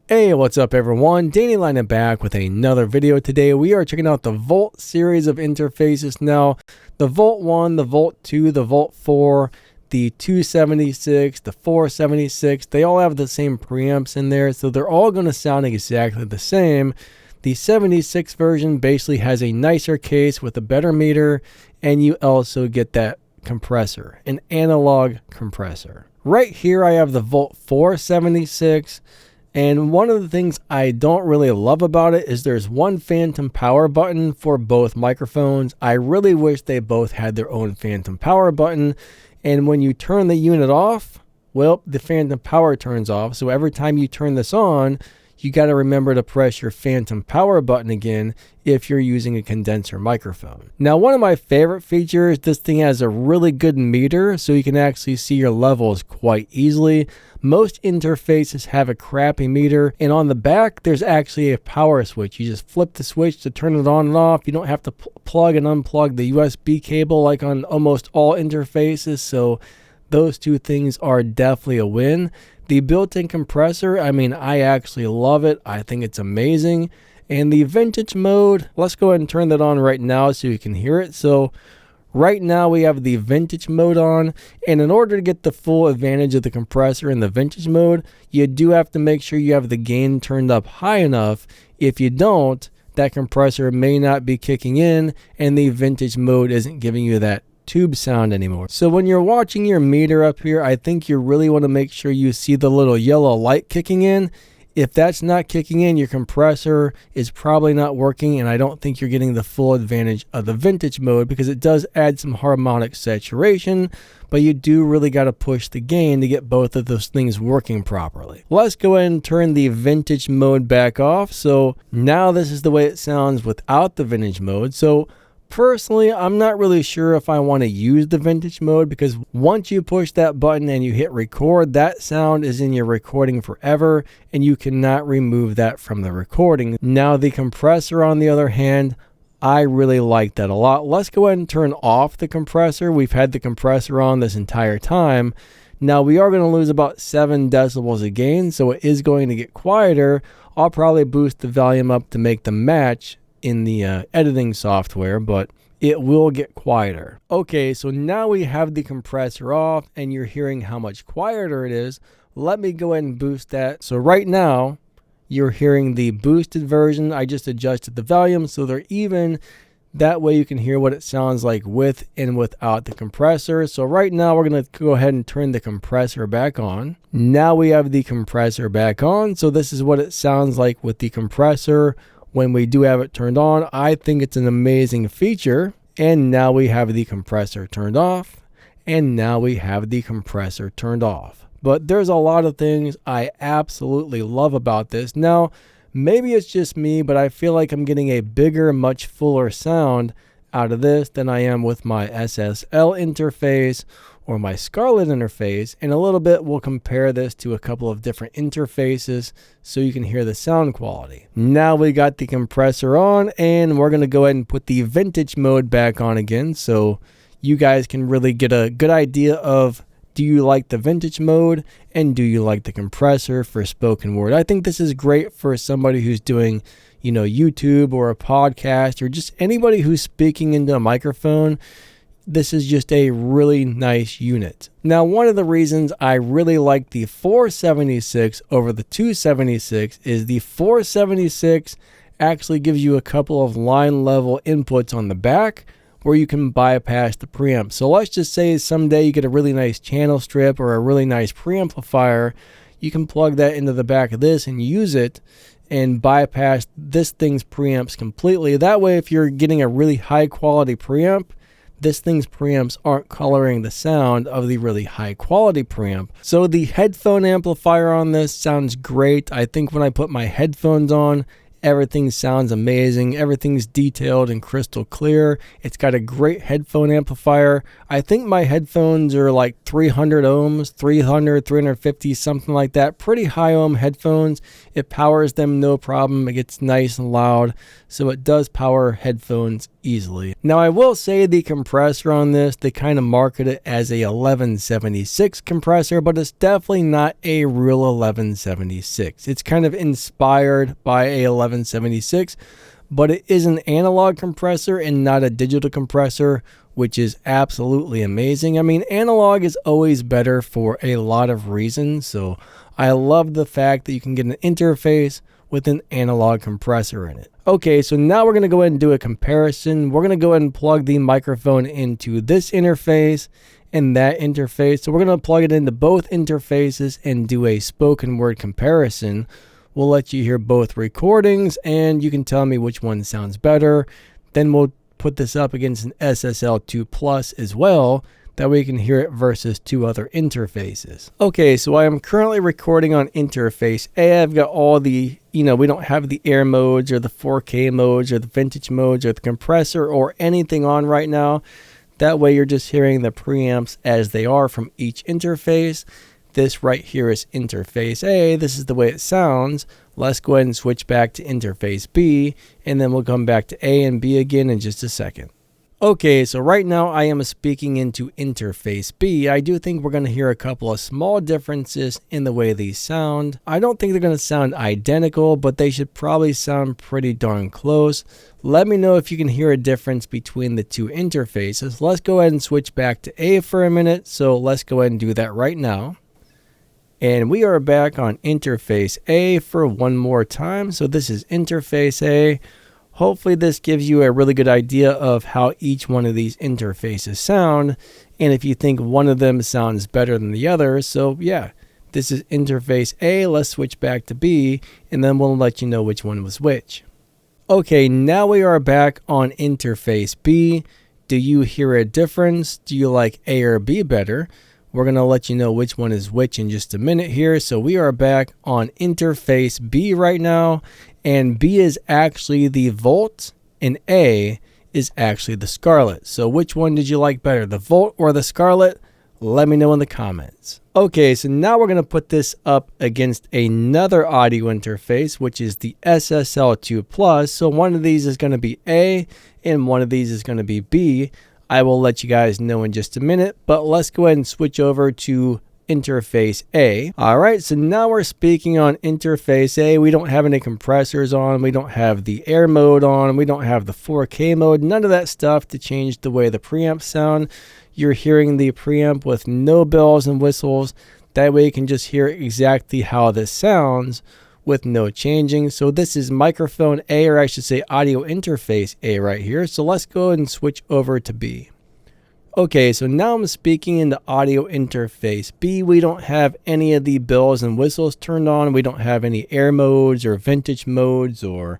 Hey, what's up everyone? Danny Lina back with another video. Today we are checking out the Volt series of interfaces. Now, the Volt 1, the Volt 2, the Volt 4, the 276, the 476, they all have the same preamps in there, so they're all going to sound exactly the same. The 76 version basically has a nicer case with a better meter, and you also get that compressor, an analog compressor. Right here I have the Volt 476. And one of the things I don't really love about it is there's one phantom power button for both microphones. I really wish they both had their own phantom power button. And when you turn the unit off, well, the phantom power turns off. So every time you turn this on, you got to remember to press your phantom power button again if you're using a condenser microphone. Now, one of my favorite features, this thing has a really good meter, so you can actually see your levels quite easily. Most interfaces have a crappy meter, and on the back, there's actually a power switch. You just flip the switch to turn it on and off. You don't have to plug and unplug the USB cable like on almost all interfaces, so those two things are definitely a win. The built-in compressor, I actually love it. I think it's amazing. And the vintage mode, let's go ahead and turn that on right now so you can hear it. So right now we have the vintage mode on, and in order to get the full advantage of the compressor in the vintage mode, you do have to make sure you have the gain turned up high enough. If you don't, that compressor may not be kicking in, and the vintage mode isn't giving you that tube sound anymore. So when you're watching your meter up here, I think you really want to make sure you see the little yellow light kicking in. If that's not kicking in, your compressor is probably not working, and I don't think you're getting the full advantage of the vintage mode because it does add some harmonic saturation, but you do really got to push the gain to get both of those things working properly. Let's go ahead and turn the vintage mode back off. So now this is the way it sounds without the vintage mode. So personally, I'm not really sure if I want to use the vintage mode because once you push that button and you hit record, that sound is in your recording forever and you cannot remove that from the recording. Now the compressor, on the other hand, I really like that a lot. Let's go ahead and turn off the compressor. We've had the compressor on this entire time. Now we are going to lose about 7 decibels of gain, so it is going to get quieter. I'll probably boost the volume up to make them match in the editing software, but it will get quieter. Okay, so now we have the compressor off and you're hearing how much quieter it is. Let me go ahead and boost that. So right now you're hearing the boosted version. I just adjusted the volume so they're even. That way you can hear what it sounds like with and without the compressor. So right now we're going to go ahead and turn the compressor back on. Now we have the compressor back on. So this is what it sounds like with the compressor when we do have it turned on. I think it's an amazing feature. And now we have the compressor turned off. And now we have the compressor turned off. But there's a lot of things I absolutely love about this. Now, maybe it's just me, but I feel like I'm getting a bigger, much fuller sound out of this than I am with my SSL interface or my Scarlett interface. In a little bit, we'll compare this to a couple of different interfaces so you can hear the sound quality. Now we got the compressor on, and we're going to go ahead and put the vintage mode back on again so you guys can really get a good idea of, do you like the vintage mode and do you like the compressor for spoken word? I think this is great for somebody who's doing, YouTube or a podcast or just anybody who's speaking into a microphone. This is just a really nice unit. Now, one of the reasons I really like the 476 over the 276 is the 476 actually gives you a couple of line level inputs on the back where you can bypass the preamp. So let's just say someday you get a really nice channel strip or a really nice preamplifier. You can plug that into the back of this and use it and bypass this thing's preamps completely. That way, if you're getting a really high quality preamp, this thing's preamps aren't coloring the sound of the really high quality preamp. So the headphone amplifier on this sounds great. I think when I put my headphones on, Everything sounds amazing. Everything's detailed and crystal clear. It's got a great headphone amplifier. I think my headphones are like 300 ohms, 300, 350, something like that. Pretty high ohm headphones. It powers them no problem. It gets nice and loud. So it does power headphones easily. Now I will say the compressor on this, they kind of market it as a 1176 compressor, but it's definitely not a real 1176. It's kind of inspired by a 1176, but it is an analog compressor and not a digital compressor, which is absolutely amazing. I mean, analog is always better for a lot of reasons, so I love the fact that you can get an interface with an analog compressor in it. Okay, so now we're going to go ahead and do a comparison. We're going to go ahead and plug the microphone into this interface and that interface. So we're going to plug it into both interfaces and do a spoken word comparison. We'll let you hear both recordings and you can tell me which one sounds better. Then we'll put this up against an SSL2 Plus as well. That way you can hear it versus two other interfaces. Okay, so I am currently recording on interface A. I've got all the, we don't have the air modes or the 4K modes or the vintage modes or the compressor or anything on right now. That way you're just hearing the preamps as they are from each interface. This right here is interface A. This is the way it sounds. Let's go ahead and switch back to interface B, and then we'll come back to A and B again in just a second. Okay, so right now I am speaking into interface B. I do think we're going to hear a couple of small differences in the way these sound. I don't think they're going to sound identical, but they should probably sound pretty darn close. Let me know if you can hear a difference between the two interfaces. Let's go ahead and switch back to A for a minute. So let's go ahead and do that right now. And we are back on interface A for one more time. So this is interface A. Hopefully this gives you a really good idea of how each one of these interfaces sound, and if you think one of them sounds better than the other. So yeah, this is interface A. Let's switch back to B, and then we'll let you know which one was which. Okay, now we are back on interface B. Do you hear a difference? Do you like A or B better? We're going to let you know which one is which in just a minute here. So we are back on interface B right now, and B is actually the Volt and A is actually the Scarlett. So which one did you like better, the Volt or the Scarlett? Let me know in the comments. Okay, so now we're going to put this up against another audio interface, which is the SSL2 Plus. So one of these is going to be A and one of these is going to be B. I will let you guys know in just a minute, but let's go ahead and switch over to interface A. All right, so now we're speaking on interface A. We don't have any compressors on. We don't have the air mode on. We don't have the 4K mode. None of that stuff to change the way the preamps sound. You're hearing the preamp with no bells and whistles. That way you can just hear exactly how this sounds with no changing. So this is microphone A, or I should say audio interface A right here. So let's go ahead and switch over to B. Okay, so now I'm speaking in the audio interface B. We don't have any of the bells and whistles turned on. We don't have any air modes or vintage modes or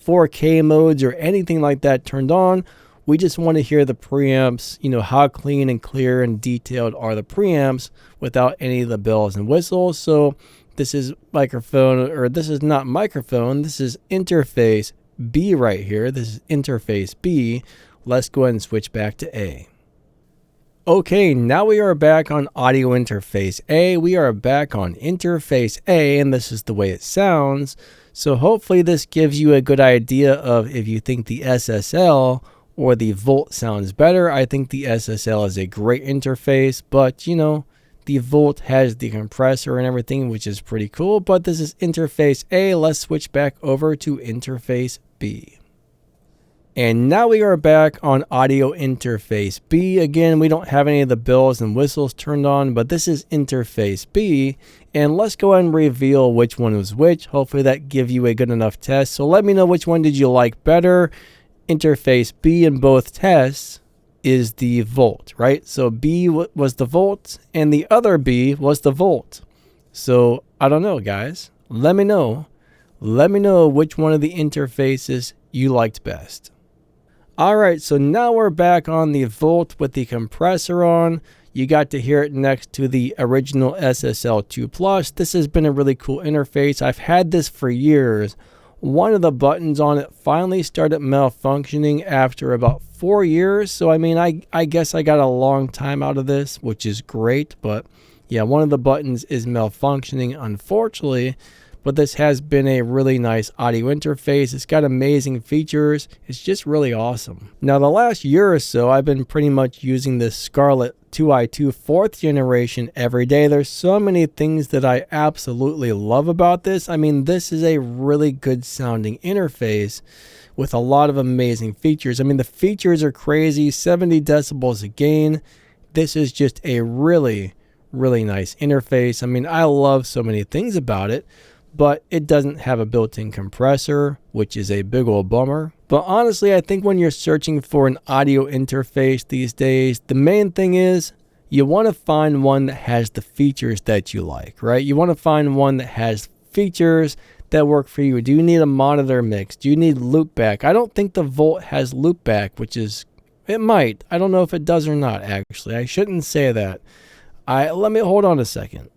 4K modes or anything like that turned on. We just want to hear the preamps, how clean and clear and detailed are the preamps without any of the bells and whistles. So this is microphone, or this is not microphone, this is interface B right here. This is interface B. Let's go ahead and switch back to A. Okay, now we are back on audio interface A. We are back on interface A, and this is the way it sounds. So hopefully this gives you a good idea of if you think the SSL or the Volt sounds better. I think the SSL is a great interface, but the Volt has the compressor and everything, which is pretty cool. But this is interface A. Let's switch back over to interface B. And now we are back on audio interface B. Again, we don't have any of the bells and whistles turned on, but this is interface B. And let's go ahead and reveal which one was which. Hopefully that gives you a good enough test. So let me know which one did you like better. Interface B in both tests is the Volt, right? So B was the Volt and the other B was the Volt. So I don't know, guys. Let me know. Let me know which one of the interfaces you liked best. All right, so now we're back on the Volt with the compressor on. You got to hear it next to the original SSL2 Plus. This has been a really cool interface. I've had this for years, one of the buttons on it finally started malfunctioning after about 4 years. So I mean, I guess I got a long time out of this, which is great. But yeah, one of the buttons is malfunctioning, unfortunately. But this has been a really nice audio interface. It's got amazing features. It's just really awesome. Now, the last year or so, I've been pretty much using this Scarlett 2i2 4th generation every day. There's so many things that I absolutely love about this. I mean, this is a really good sounding interface with a lot of amazing features. I mean, the features are crazy, 70 decibels a gain. This is just a really nice interface. I mean, I love so many things about it. But it doesn't have a built-in compressor, which is a big old bummer. But honestly, I think when you're searching for an audio interface these days, the main thing is you want to find one that has the features that you like, right? You want to find one that has features that work for you. Do you need a monitor mix? Do you need loopback? I don't think the Volt has loopback, which is, it might. I don't know if it does or not, actually. I shouldn't say that. Let me hold on a second.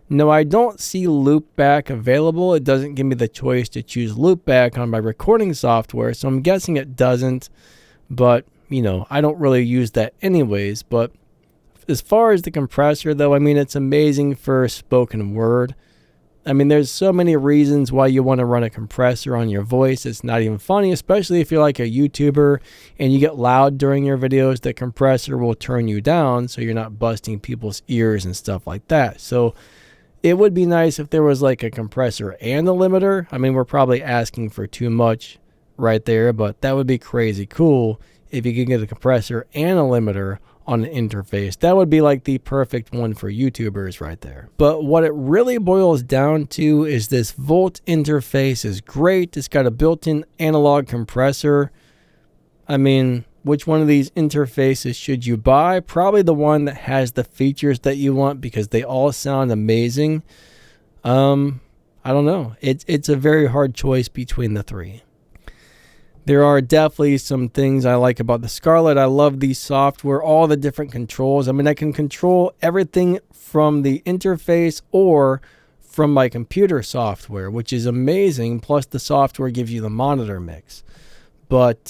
No, I don't see loopback available. It doesn't give me the choice to choose loopback on my recording software, so I'm guessing it doesn't. But, you know, I don't really use that anyways. But as far as the compressor, though, I mean, it's amazing for spoken word. I mean, there's so many reasons why you want to run a compressor on your voice. It's not even funny, especially if you're like a YouTuber and you get loud during your videos. The compressor will turn you down so you're not busting people's ears and stuff like that. So it would be nice if there was like a compressor and a limiter. I mean, we're probably asking for too much right there, but that would be crazy cool if you could get a compressor and a limiter on an interface. That would be like the perfect one for YouTubers right there. But what it really boils down to is this Volt interface is great. It's got a built-in analog compressor. I mean, which one of these interfaces should you buy? Probably the one that has the features that you want because they all sound amazing. I don't know. It's a very hard choice between the three. There are definitely some things I like about the Scarlett. I love the software, all the different controls. I mean, I can control everything from the interface or from my computer software, which is amazing. Plus, the software gives you the monitor mix. But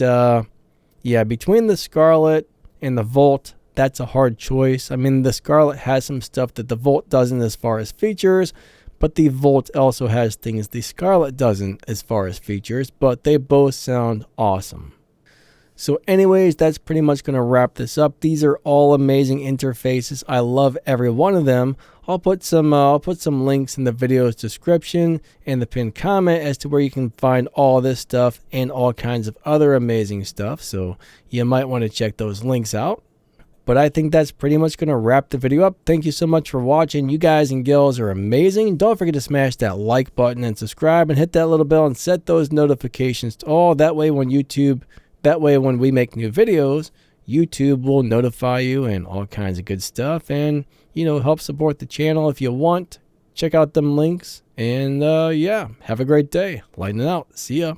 yeah, between the Scarlett and the Volt, that's a hard choice. I mean, the Scarlett has some stuff that the Volt doesn't as far as features, but the Volt also has things the Scarlett doesn't as far as features, but they both sound awesome. So anyways, that's pretty much going to wrap this up. These are all amazing interfaces. I love every one of them. I'll put some links in the video's description and the pinned comment as to where you can find all this stuff and all kinds of other amazing stuff. So you might want to check those links out. But I think that's pretty much going to wrap the video up. Thank you so much for watching. You guys and girls are amazing. Don't forget to smash that like button and subscribe and hit that little bell and set those notifications to all. That way when we make new videos, YouTube will notify you and all kinds of good stuff. And, you know, help support the channel if you want. Check out them links. And yeah, have a great day. Lightning out. See ya.